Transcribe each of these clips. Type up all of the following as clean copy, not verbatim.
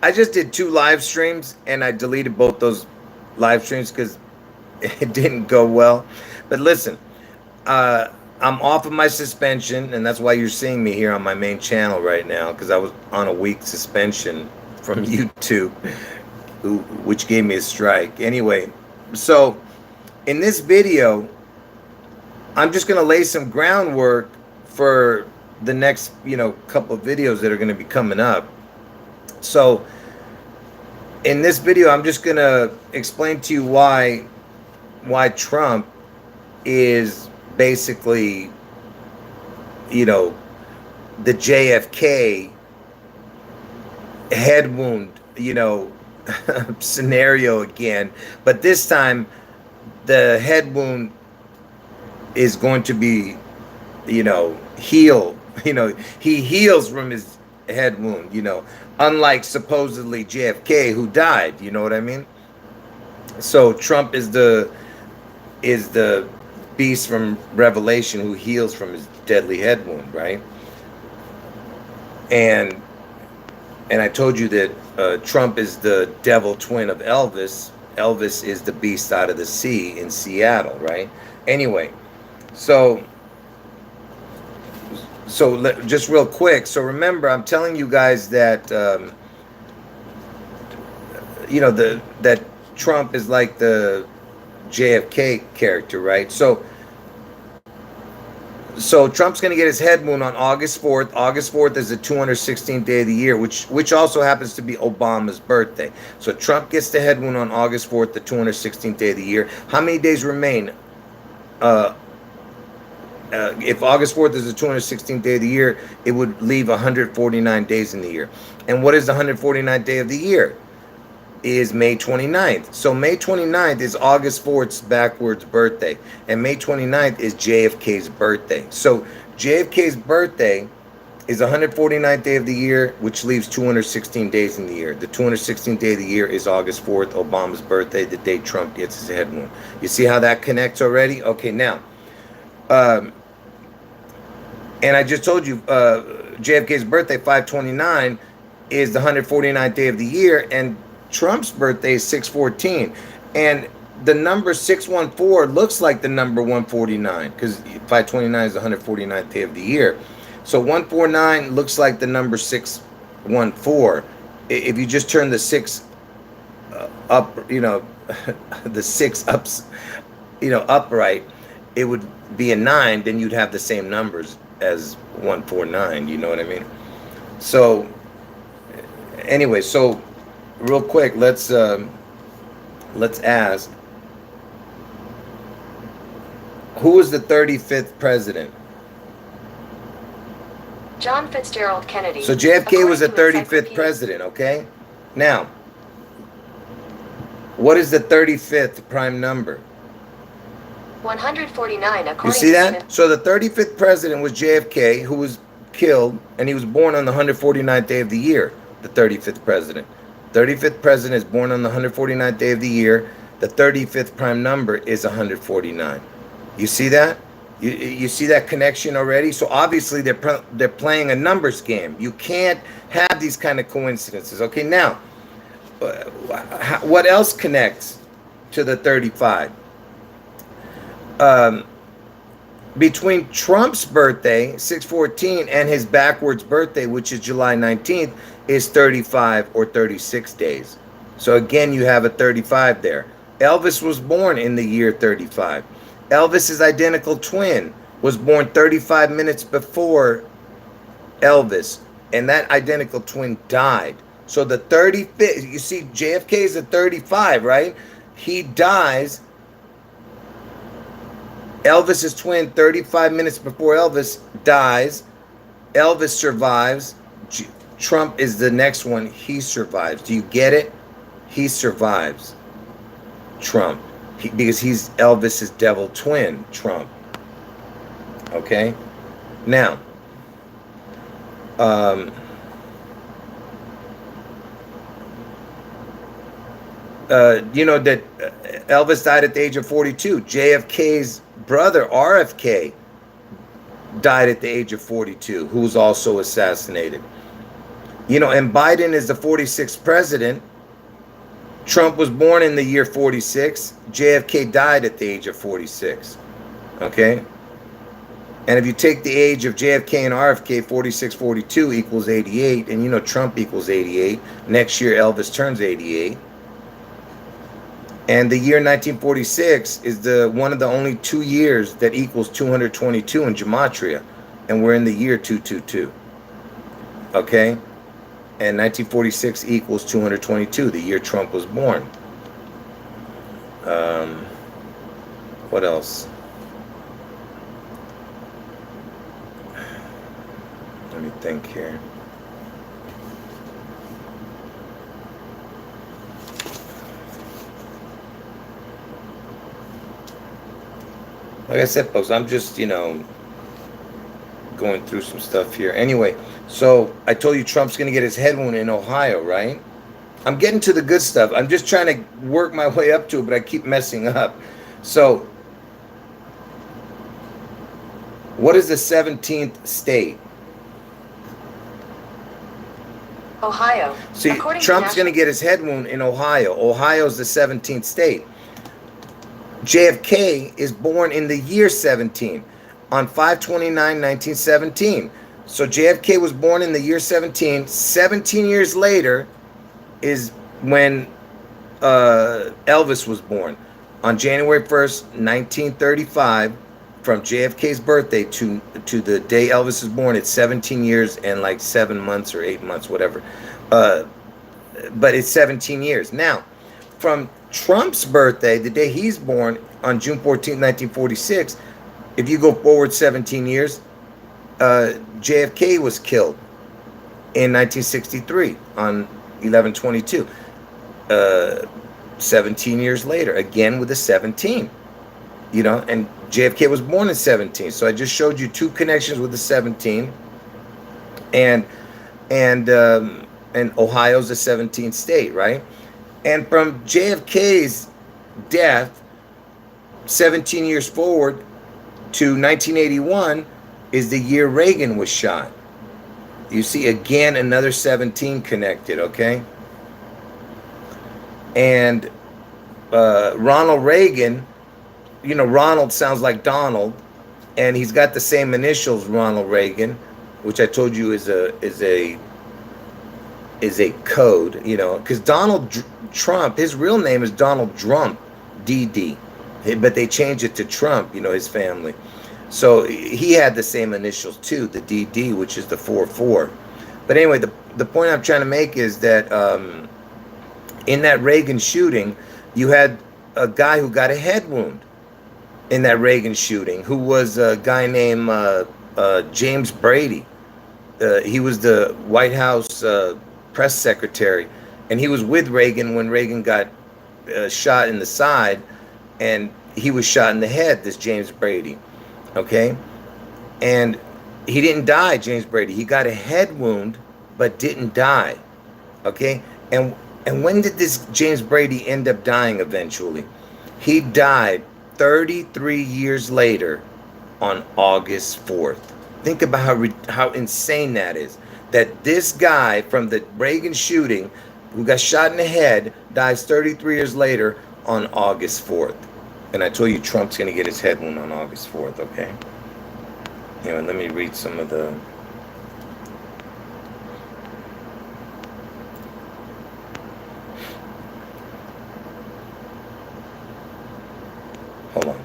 I just did 2 live streams and I deleted both those live streams because it didn't go well. But listen, uh, I'm off of my suspension, and that's why you're seeing me here on my main channel right now, because I was on a week suspension from YouTube, which gave me a strike. Anyway, so in this video, I'm just going to lay some groundwork for the next, couple of videos that are going to be coming up. So in this video, I'm just going to explain to you why Trump is basically, the JFK head wound, scenario again. But this time, the head wound is going to be, heal. He heals from his head wound, unlike supposedly JFK who died. You know what I mean? So Trump is the beast from Revelation who heals from his deadly head wound, right? And I told you that Trump is the devil twin of Elvis. Elvis is the beast out of the sea in Seattle, right? Anyway, so just real quick. So remember, I'm telling you guys that that Trump is like the JFK character, right? So Trump's going to get his head wound on August 4th. August 4th is the 216th day of the year, which also happens to be Obama's birthday. So Trump gets the head wound on August 4th, the 216th day of the year. How many days remain? If August 4th is the 216th day of the year, it would leave 149 days in the year. And what is the 149th day of the year? Is May 29th. So May 29th is August 4th's backwards birthday. And May 29th is JFK's birthday. So JFK's birthday is 149th day of the year, which leaves 216 days in the year. The 216th day of the year is August 4th, Obama's birthday, the day Trump gets his head wound. You see how that connects already? Okay, now, and I just told you, JFK's birthday, 5/29, is the 149th day of the year, and Trump's birthday is 6/14, and the number 614 looks like the number 149 because 5/29 is the 149th day of the year. So 149 looks like the number 614. If you just turn the 6 up, the 6 ups, upright, it would be a 9. Then you'd have the same numbers as 149. You know what I mean? So anyway, so real quick, let's ask, who was the 35th president? John Fitzgerald Kennedy. So JFK was the 35th president, okay? Now, what is the 35th prime number? 149, according You see that? So the 35th president was JFK, who was killed, and he was born on the 149th day of the year, the 35th president. 35th president is born on the 149th day of the year. The 35th prime number is 149. You see that? You see that connection already? So obviously they're playing a numbers game. You can't have these kind of coincidences. Okay, now, what else connects to the 35? Between Trump's birthday, 6/14, and his backwards birthday, which is July 19th, is 35 or 36 days. So again, you have a 35 there. Elvis was born in the year 35. Elvis's identical twin was born 35 minutes before Elvis, and that identical twin died. So the 35th, you see, JFK is a 35, right? He dies. Elvis's twin, 35 minutes before Elvis, dies. Elvis survives. Trump is the next one. He survives. Do you get it? He survives. Trump. Because he's Elvis's devil twin, Trump. Okay? Now, you know that Elvis died at the age of 42. JFK's brother, RFK, died at the age of 42, who was also assassinated. You know, and Biden is the 46th president. Trump was born in the year 46. JFK died at the age of 46. Okay? And if you take the age of JFK and RFK, 46, 42 equals 88. And you know Trump equals 88. Next year, Elvis turns 88. And the year 1946 is the one of the only 2 years that equals 222 in gematria. And we're in the year 222. Okay? And 1946 equals 222, the year Trump was born. What else? Let me think here. Like I said, folks, I'm just, going through some stuff here. Anyway, so I told you Trump's going to get his head wound in Ohio, right? I'm getting to the good stuff. I'm just trying to work my way up to it, but I keep messing up. So, what is the 17th state? Ohio. See, According to Trump's going to get his head wound in Ohio. Ohio's the 17th state. JFK is born in the year 17 on 5/29/1917. So JFK was born in the year 17. 17 years later is when Elvis was born on January 1st, 1935. From JFK's birthday to the day Elvis is born, it's 17 years and like 7 months or 8 months, whatever. But it's 17 years. Now, from Trump's birthday, the day he's born, on June 14th, 1946, if you go forward 17 years, JFK was killed in 1963 on 11/22. 17 years later, again with a 17. And JFK was born in 17. So I just showed you two connections with the 17. And Ohio's the 17th state, right? And from JFK's death, 17 years forward to 1981 is the year Reagan was shot. You see, again, another 17 connected, okay? And Ronald Reagan, Ronald sounds like Donald, and he's got the same initials, Ronald Reagan, which I told you is a code, because Donald Trump, his real name is Donald Trump, DD, but they changed it to Trump, his family. So he had the same initials too, the DD, which is the 44. But anyway, the point I'm trying to make is that in that Reagan shooting, you had a guy who got a head wound in that Reagan shooting, who was a guy named James Brady. He was the White House press secretary, and he was with Reagan when Reagan got shot in the side, and he was shot in the head, this James Brady, okay? And he didn't die, James Brady. He got a head wound, but didn't die, okay? And when did this James Brady end up dying eventually? He died 33 years later on August 4th. Think about how insane that is. That this guy from the Reagan shooting, who got shot in the head, dies 33 years later on August 4th. And I told you Trump's going to get his head wound on August 4th, okay? Anyway, let me read some of the... Hold on.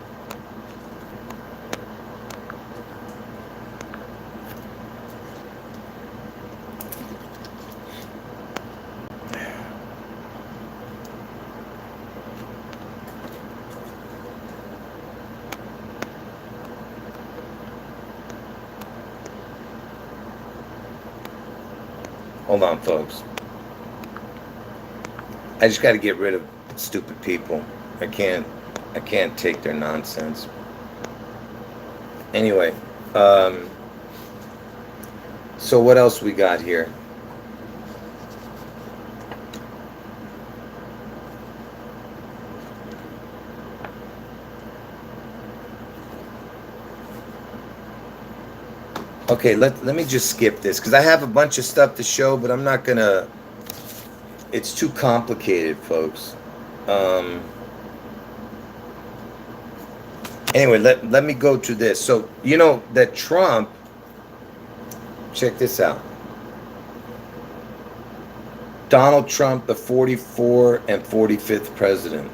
Hold on, folks. I just got to get rid of stupid people. I can't take their nonsense. Anyway, so what else we got here? Okay, let me just skip this because I have a bunch of stuff to show, but I'm not gonna. It's too complicated, folks. Um, anyway, let me go to this. So you know that Trump. Check this out. Donald Trump, the 44th and 45th president.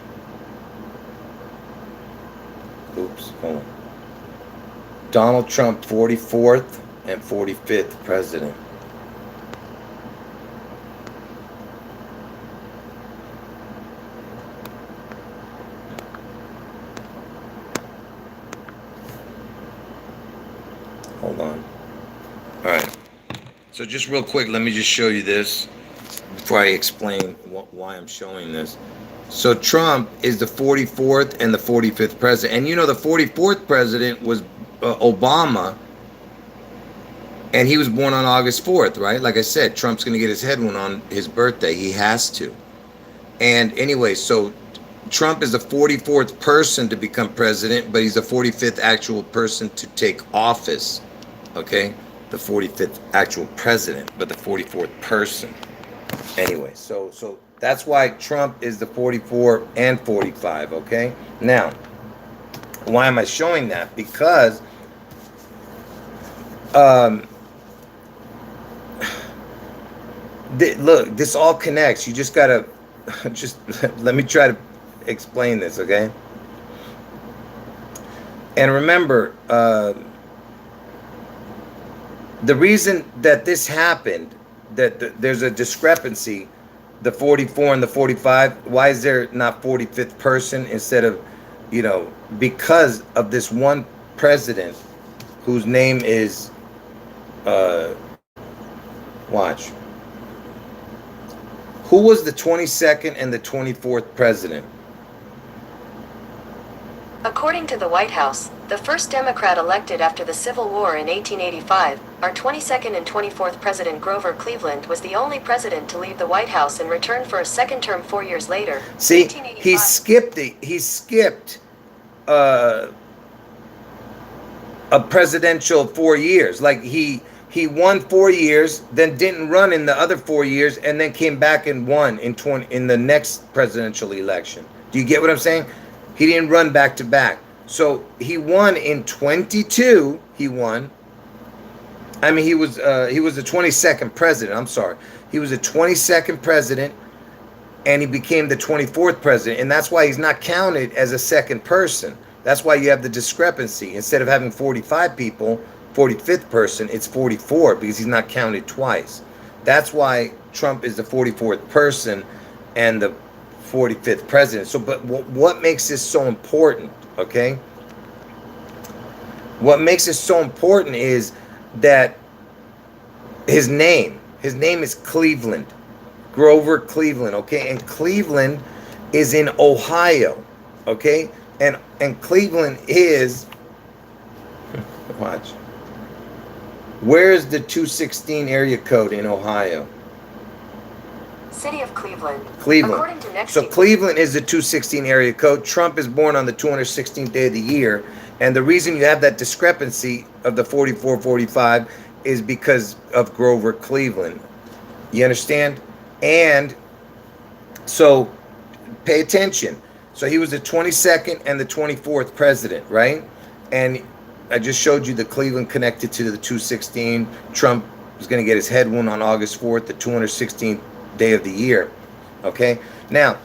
Oops, hold on. Donald Trump, 44th and 45th president. Hold on. All right. So just real quick, let me just show you this before I explain why I'm showing this. So Trump is the 44th and the 45th president. And you know the 44th president was Obama, and he was born on August 4th, right? Like I said, Trump's going to get his head wound on his birthday. He has to. And anyway, so Trump is the 44th person to become president, but he's the 45th actual person to take office. Okay? The 45th actual president, but the 44th person. Anyway, so that's why Trump is the 44 and 45, okay? Now, why am I showing that? Because look, this all connects. You just gotta just let me try to explain this, okay? And remember, the reason that this happened, that there's a discrepancy, the 44 and the 45, why is there not 45th person instead of, because of this one president whose name is, watch. Who was the 22nd and the 24th president? According to the White House, the first Democrat elected after the Civil War in 1885, our 22nd and 24th President Grover Cleveland was the only president to leave the White House and return for a second term 4 years later. See, he skipped He skipped a presidential 4 years. Like he won 4 years, then didn't run in the other 4 years, and then came back and won in the next presidential election. Do you get what I'm saying? He didn't run back to back. So he won in 22. He won. I mean, he was the 22nd president. I'm sorry. He was the 22nd president, and he became the 24th president. And that's why he's not counted as a second person. That's why you have the discrepancy. Instead of having 45 people, 45th person, it's 44 because he's not counted twice. That's why Trump is the 44th person and the 45th president. So, but what makes this so important, okay? What makes it so important is that his name is Cleveland, Grover Cleveland, okay? And Cleveland is in Ohio, okay? And Cleveland is, watch, where's the 216 area code in Ohio? City of Cleveland. Cleveland. So Cleveland is the 216 area code. Trump is born on the 216th day of the year. And the reason you have that discrepancy of the 44-45 is because of Grover Cleveland. You understand? And so pay attention. So he was the 22nd and the 24th president, right? And I just showed you the Cleveland connected to the 216. Trump was going to get his head wound on August 4th, the 216th day of the year. Okay? Now,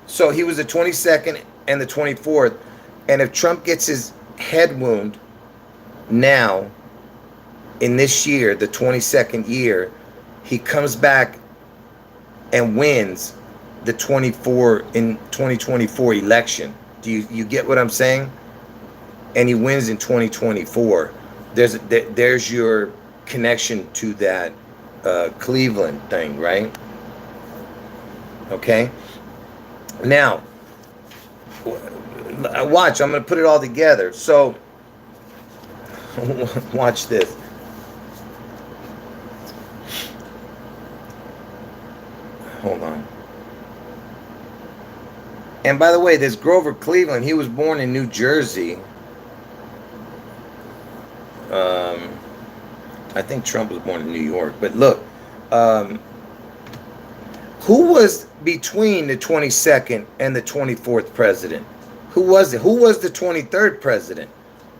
so he was the 22nd and the 24th. And if Trump gets his head wound now, in this year, the 22nd year, he comes back and wins the 2024 election. Do you get what I'm saying? And he wins in 2024. There's your connection to that Cleveland thing, right? Okay. Now, watch. I'm going to put it all together. So, watch this. Hold on. And by the way, this Grover Cleveland, he was born in New Jersey. I think Trump was born in New York. But look, um, who was between the 22nd and the 24th president? Who was it? Who was the 23rd president?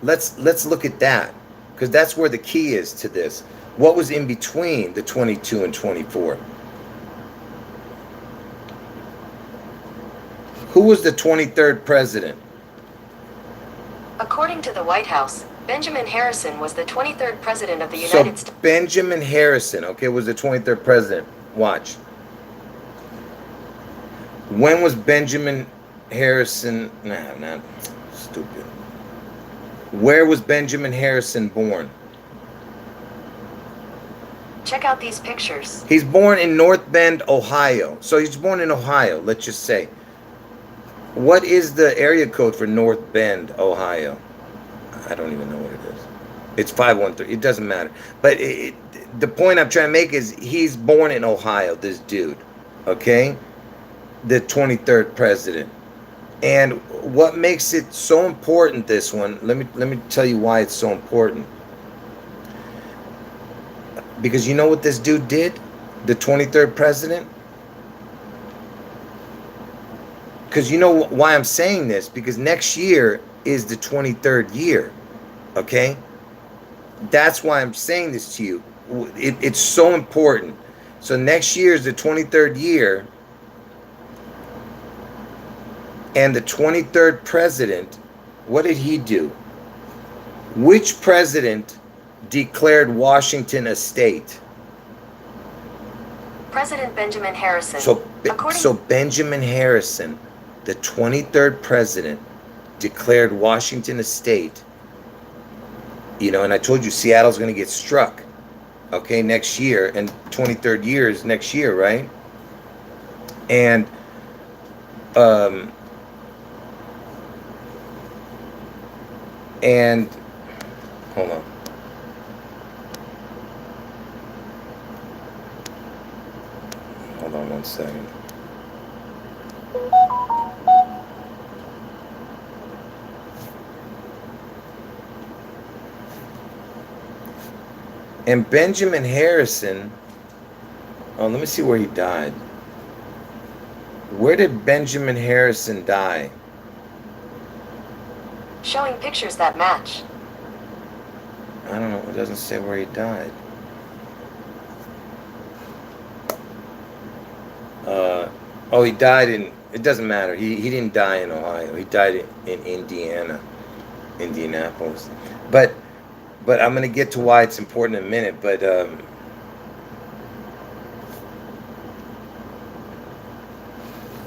Let's look at that, because that's where the key is to this. What was in between the 22 and 24? Who was the 23rd president? According to the White House, Benjamin Harrison was the 23rd president of the United States. So Benjamin Harrison, okay, was the 23rd president. Watch. When was Benjamin Harrison? Nah, not stupid. Where was Benjamin Harrison born? Check out these pictures. He's born in North Bend, Ohio. So he's born in Ohio, let's just say. What is the area code for North Bend, Ohio? I don't even know what it is. It's 513. It doesn't matter. But the point I'm trying to make is he's born in Ohio, this dude. Okay? The 23rd president. And what makes it so important, this one, let me tell you why it's so important. Because you know what this dude did? The 23rd president? Because you know why I'm saying this? Because next year is the 23rd year. Okay? That's why I'm saying this to you. It's so important. So next year is the 23rd year. And the 23rd president, what did he do? Which president declared Washington a state? President Benjamin Harrison. So Benjamin Harrison, the 23rd president, declared Washington a state. You know, and I told you Seattle's going to get struck, okay, next year. And 23rd year is next year, right? And hold on. Hold on one second. And Benjamin Harrison, oh, let me see where he died. Where did Benjamin Harrison die? Showing pictures that match. I don't know. It doesn't say where he died. Oh, he died in. It doesn't matter. He didn't die in Ohio. He died in Indianapolis. But I'm gonna get to why it's important in a minute. But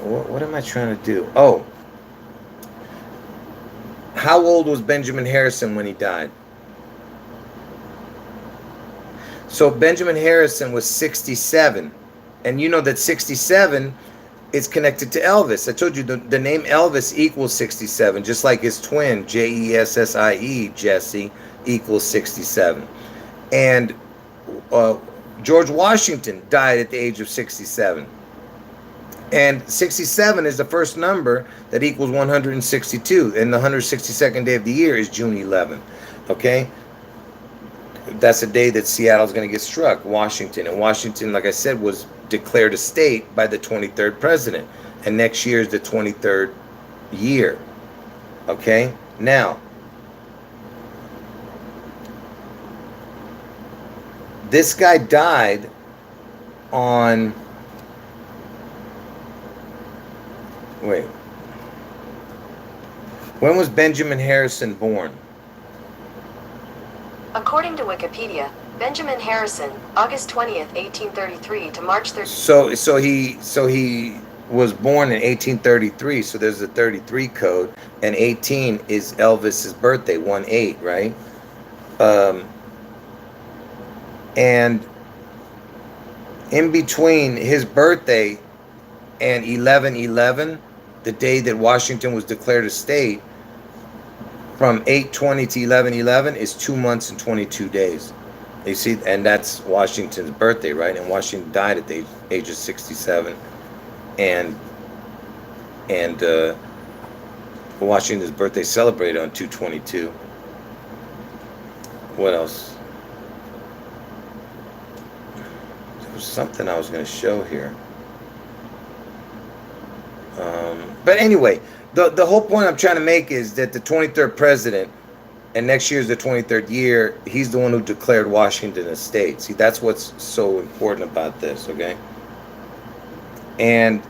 what am I trying to do? Oh, how old was Benjamin Harrison when he died? So Benjamin Harrison was 67. And you know that 67 is connected to Elvis. I told you the name Elvis equals 67, just like his twin, Jessie, Jesse, equals 67. And George Washington died at the age of 67. And 67 is the first number that equals 162. And the 162nd day of the year is June 11th. Okay? That's the day that Seattle's going to get struck, Washington. And Washington, like I said, was declared a state by the 23rd president. And next year is the 23rd year. Okay? Now, this guy died on... Wait. When was Benjamin Harrison born? According to Wikipedia, Benjamin Harrison, August 20th, 1833 to March 30th. So he was born in 1833. So there's a 33 code, and 18 is Elvis's birthday, 1/8, right? And in between his birthday and 11/11, the day that Washington was declared a state, from 8/20 to 11/11 is 2 months and 22 days. You see, and that's Washington's birthday, right? And Washington died at the age of 67. And Washington's birthday celebrated on 2/22. What else? There's something I was going to show here. But anyway, the whole point I'm trying to make is that the 23rd president, and next year's the 23rd year, he's the one who declared Washington a state. See, that's what's so important about this, okay? And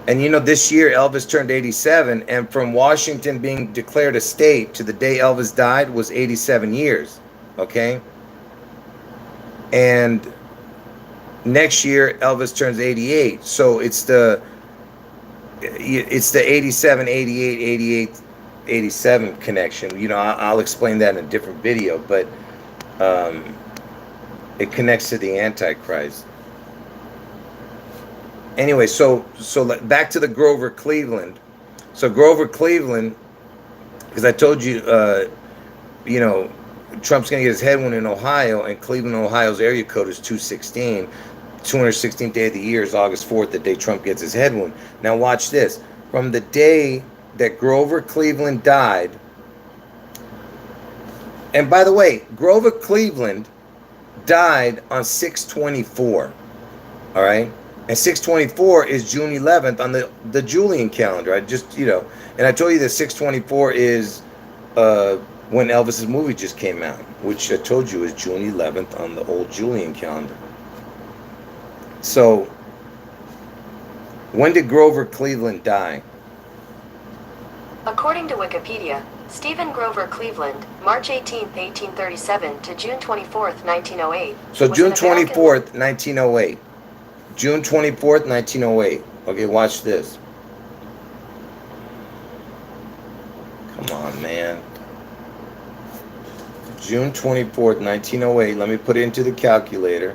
you know, this year Elvis turned 87, and from Washington being declared a state to the day Elvis died was 87 years, okay? And next year Elvis turns 88, so it's the 87, 88, 88, 87 connection. You know, I'll explain that in a different video, but it connects to the Antichrist. Anyway, so back to the Grover Cleveland. So Grover Cleveland, because I told you, you know, Trump's going to get his head wound in Ohio, and Cleveland, Ohio's area code is 216. 216th day of the year is August 4th, the day Trump gets his head wound. Now watch this. From the day that Grover Cleveland died, and by the way, Grover Cleveland died on 6/24, all right? And 6/24 is June 11th on the Julian calendar. I just, you know, and I told you that 6/24 is when Elvis's movie just came out, which I told you is June 11th on the old Julian calendar. So, when did Grover Cleveland die? According to Wikipedia, Stephen Grover Cleveland, March 18, 1837 to June 24, 1908. So June 24th, 1908. June 24th, 1908. Okay, watch this. Come on, man. June 24th, 1908. Let me put it into the calculator.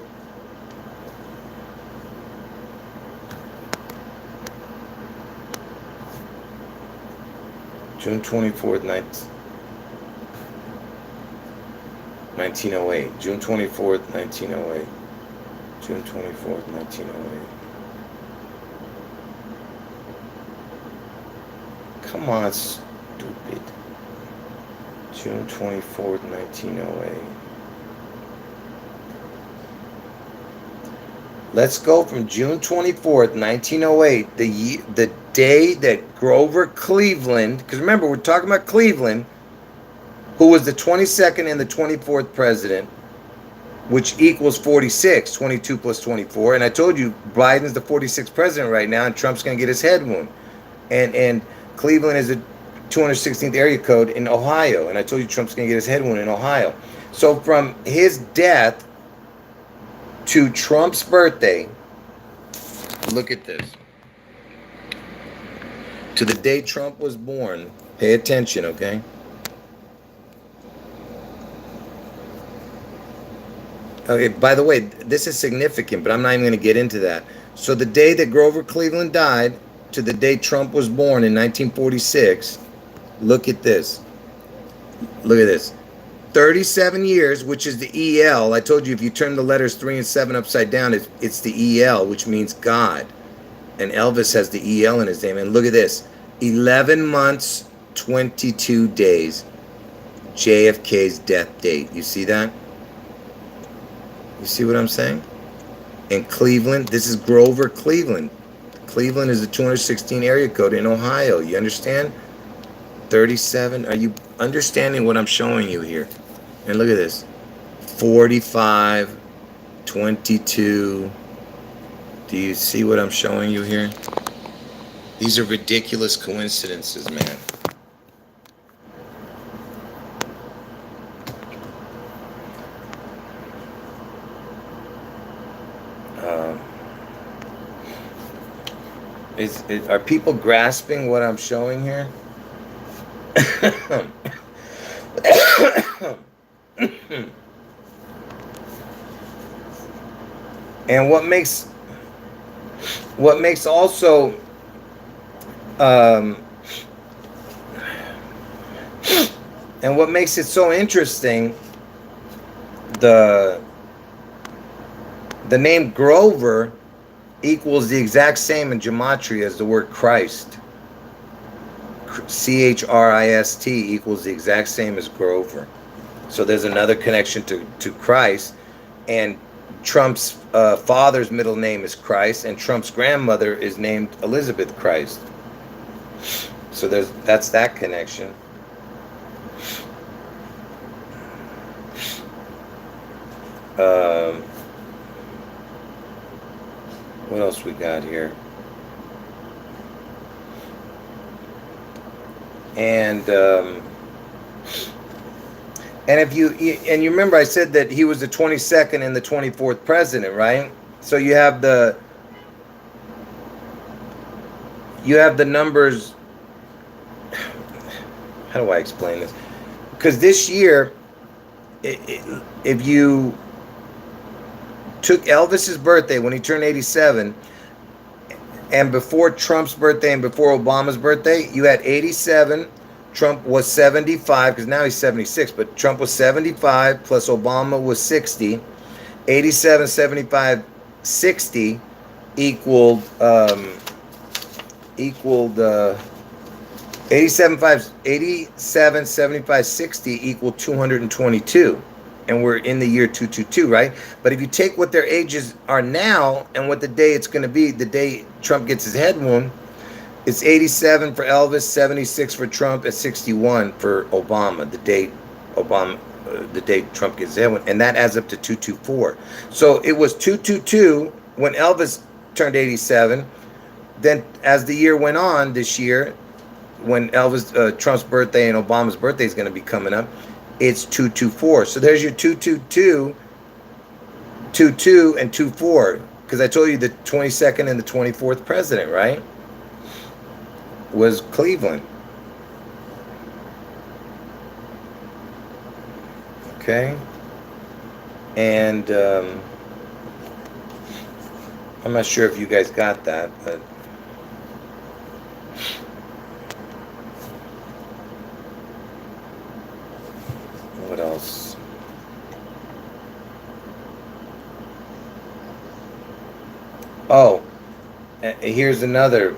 June 24th, 1908. June 24th, 1908. June 24th, 1908. Come on, stupid. June 24th, 1908. Let's go from June 24th, 1908, the day that Grover Cleveland, because remember, we're talking about Cleveland, who was the 22nd and the 24th president, which equals 46, 22 plus 24. And I told you, Biden's the 46th president right now, and Trump's going to get his head wound. And Cleveland is a 216th area code in Ohio. And I told you Trump's going to get his head wound in Ohio. So from his death to Trump's birthday, look at this. To the day Trump was born, pay attention, okay? Okay, by the way, this is significant, but I'm not even going to get into that. So the day that Grover Cleveland died to the day Trump was born in 1946, look at this. Look at this. 37 years, which is the EL. I told you if you turn the letters 3 and 7 upside down, it's the EL, which means God. And Elvis has the EL in his name. And look at this. 11 months, 22 days. JFK's death date. You see that? You see what I'm saying? And Cleveland, this is Grover Cleveland. Cleveland is the 216 area code in Ohio. You understand? 37. Are you understanding what I'm showing you here? And look at this. 45, 22. Do you see what I'm showing you here? These are ridiculous coincidences, man. Are people grasping what I'm showing here? And what makes also and what makes it so interesting, the name Grover equals the exact same in gematria as the word Christ. Christ equals the exact same as Grover. So there's another connection to Christ. And Trump's father's middle name is Christ, and Trump's grandmother is named Elizabeth Christ. So that's that connection. What else we got here? And if you remember, I said that he was the 22nd and the 24th president, right? So you have the numbers. How do I explain this? Because this year, if you took Elvis's birthday when he turned 87, and before Trump's birthday and before Obama's birthday, you had 87. Trump was 75, because now he's 76, but Trump was 75 plus Obama was 60. 87, 75, 60 equaled 87, 75, 60 equal 222. And we're in the year 222, right? But if you take what their ages are now and what the day it's going to be, the day Trump gets his head wound, it's 87 for Elvis, 76 for Trump, and 61 for Obama. The day Trump gets his head wound, and that adds up to 224. So it was 222 when Elvis turned 87. Then, as the year went on this year, when Trump's birthday and Obama's birthday is going to be coming up, it's 224. So there's your 222, 22, and 24. Because I told you the 22nd and the 24th president, right, was Cleveland. Okay. And I'm not sure if you guys got that, but what else? Oh, here's another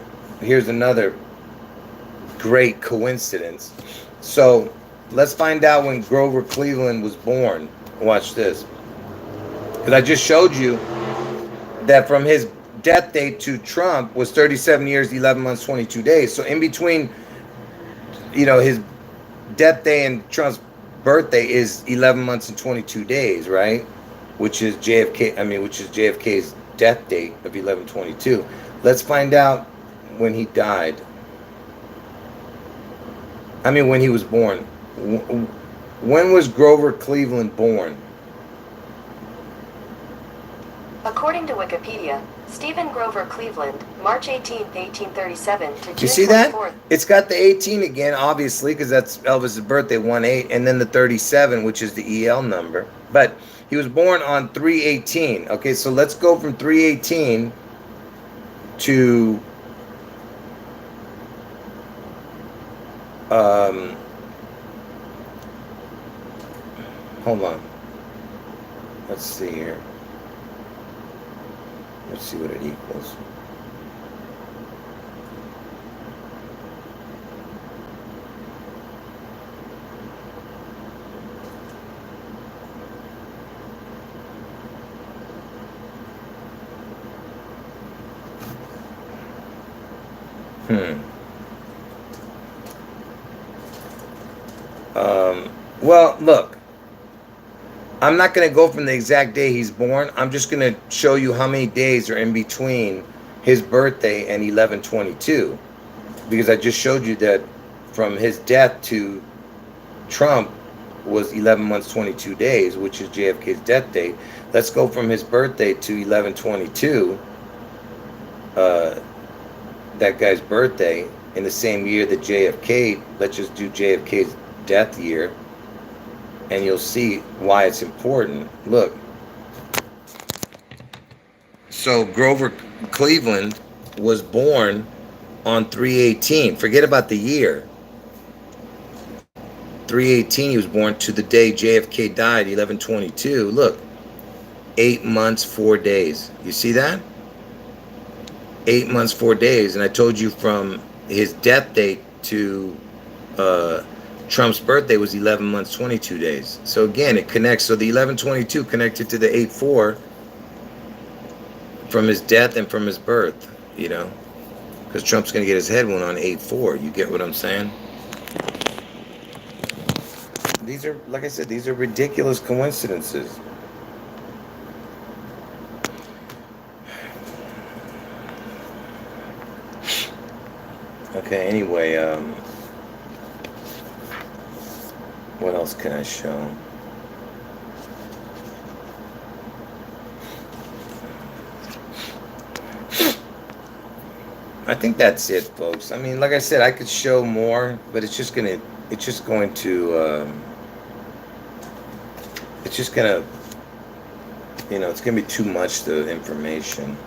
great coincidence. So let's find out when Grover Cleveland was born. Watch this. Because I just showed you that from his death date to Trump was 37 years, 11 months, 22 days. So in between, his death day and Trump's birthday is 11 months and 22 days, right? Which is JFK's death date of 11/22. Let's find out when he died. When he was born. When was Grover Cleveland born? According to Wikipedia, Stephen Grover Cleveland, March 18, 1837 to June You see that? 24th. It's got the 18 again, obviously, because that's Elvis's birthday, 1/8, and then the 37, which is the EL number. But he was born on 3/18. Okay, so let's go from 3/18 to hold on. Let's see here. Let's see what it equals. Well, look. I'm not going to go from the exact day he's born. I'm just going to show you how many days are in between his birthday and 11/22. Because I just showed you that from his death to Trump was 11 months, 22 days, which is JFK's death date. Let's go from his birthday to 11/22, that guy's birthday, in the same year that JFK, let's just do JFK's death year, and you'll see why it's important. Look. So Grover Cleveland was born on 3/18. Forget about the year. 3/18, he was born to the day JFK died, 11/22. Look, 8 months, 4 days. You see that? 8 months, 4 days. And I told you from his death date to Trump's birthday was 11 months, 22 days. So again, it connects. So the 11/22 connected to the 8/4 from his death and from his birth, you know, because Trump's going to get his head one on 8/4. You get what I'm saying? These are, like I said, these are ridiculous coincidences. Okay, anyway, what else can I show? I think that's it, folks. I mean, like I said, I could show more, but it's just going to, it's gonna be too much, the information.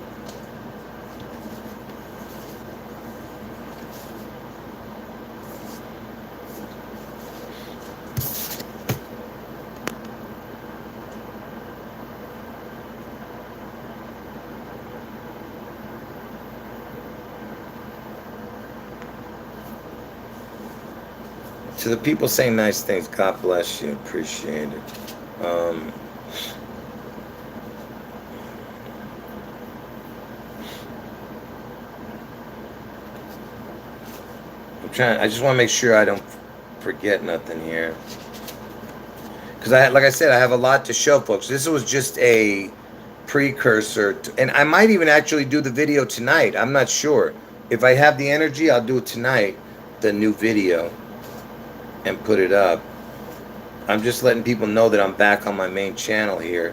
To the people saying nice things, God bless you. Appreciate it. I just want to make sure I don't forget nothing here. Because like I said, I have a lot to show, folks. This was just a precursor to, and I might even actually do the video tonight. I'm not sure. If I have the energy, I'll do it tonight, the new video, and put it up. I'm just letting people know that I'm back on my main channel here.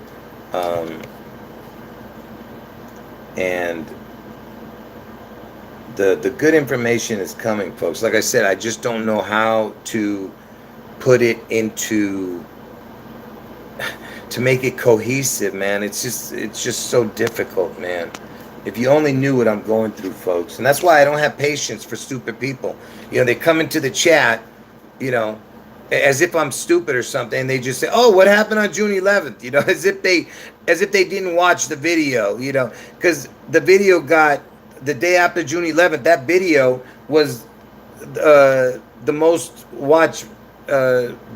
And the good information is coming, folks. Like I said, I just don't know how to put it into, to make it cohesive, man. It's just so difficult, man. If you only knew what I'm going through, folks. And that's why I don't have patience for stupid people. You know, they come into the chat, you know, as if I'm stupid or something, and they just say, "Oh, what happened on June 11th?" You know, as if they didn't watch the video, you know, because the video got, the day after June 11th, that video was the most watched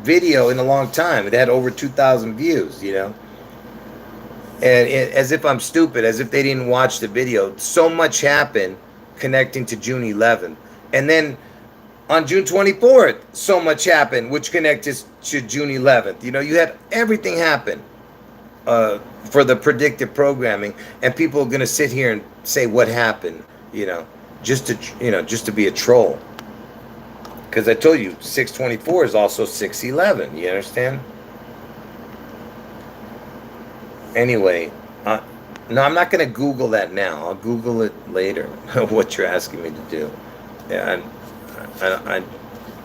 video in a long time. It had over 2,000 views, you know. And as if I'm stupid, as if they didn't watch the video. So much happened connecting to June 11th. And then on June 24th, so much happened, which connected to June 11th. You know, you had everything happen for the predictive programming, and people are going to sit here and say what happened, you know, just to be a troll. Because I told you, 624 is also 611. You understand? Anyway, no, I'm not going to Google that now. I'll Google it later, what you're asking me to do. Yeah, I'm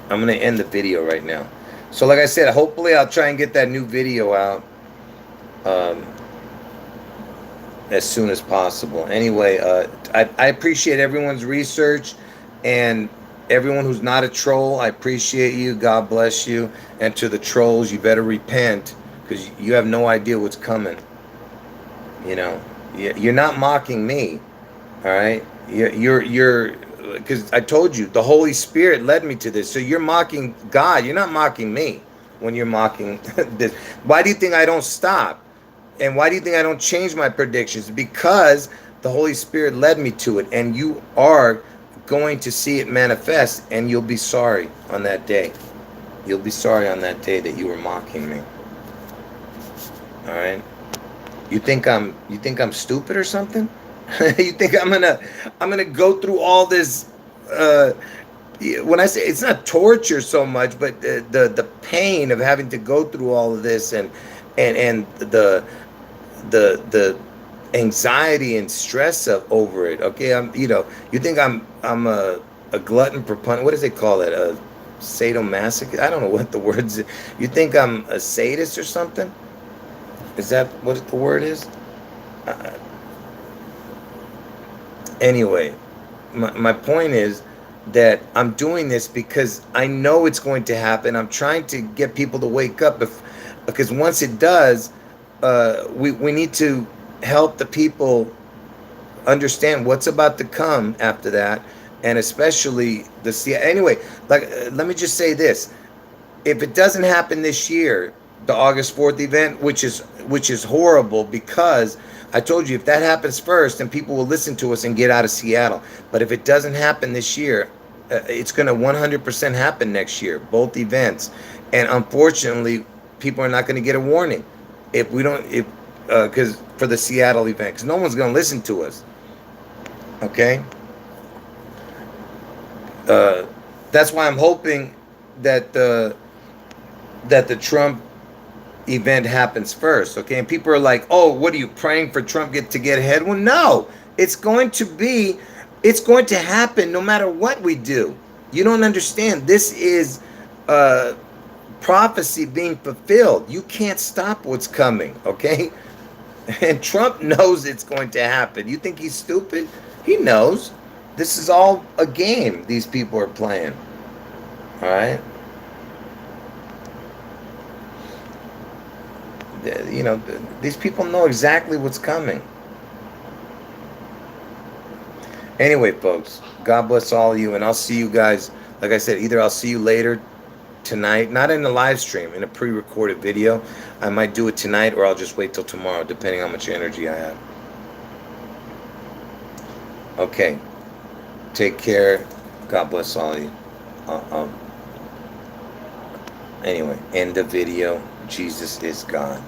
going to end the video right now. So like I said, hopefully I'll try and get that new video out as soon as possible. Anyway, I appreciate everyone's research, and everyone who's not a troll, I appreciate you. God bless you. And to the trolls, you better repent, because you have no idea what's coming. You know, you're not mocking me, all right? You're because I told you the Holy Spirit led me to this. So you're mocking God. You're not mocking me when you're mocking this. Why do you think I don't stop? And why do you think I don't change my predictions? Because the Holy Spirit led me to it, and you are going to see it manifest, and you'll be sorry on that day. You'll be sorry on that day that you were mocking me. All right? You think I'm stupid or something? You think I'm gonna go through all this? When I say it's not torture so much, but the pain of having to go through all of this, and the anxiety and stress over it. Okay, you think I'm a glutton for punishment? What does they call it? A sadomasochist? I don't know what the words. You think I'm a sadist or something? Is that what the word is? Anyway, my point is that I'm doing this because I know it's going to happen. I'm trying to get people to wake up, because once it does, we need to help the people understand what's about to come after that, and especially anyway. Like, let me just say this: if it doesn't happen this year, the August 4th event, which is horrible, because I told you if that happens first, then people will listen to us and get out of Seattle. But if it doesn't happen this year, it's going to 100% happen next year, both events. And unfortunately, people are not going to get a warning if we don't, if because for the Seattle event, because no one's going to listen to us. Okay. That's why I'm hoping that the Trump event happens first. Okay. And people are like, oh, what are you praying for Trump to get ahead? Well, no, it's going to happen no matter what we do. You don't understand. This is prophecy being fulfilled. You can't stop what's coming. Okay. And Trump knows it's going to happen. You think he's stupid? He knows. This is all a game these people are playing. All right? You know, these people know exactly what's coming. Anyway, folks, God bless all of you, and I'll see you guys. Like I said, either I'll see you later tonight, not in the live stream, in a pre-recorded video. I might do it tonight, or I'll just wait till tomorrow, depending on how much energy I have. Okay. Take care. God bless all of you. Anyway, end the video. Jesus is God.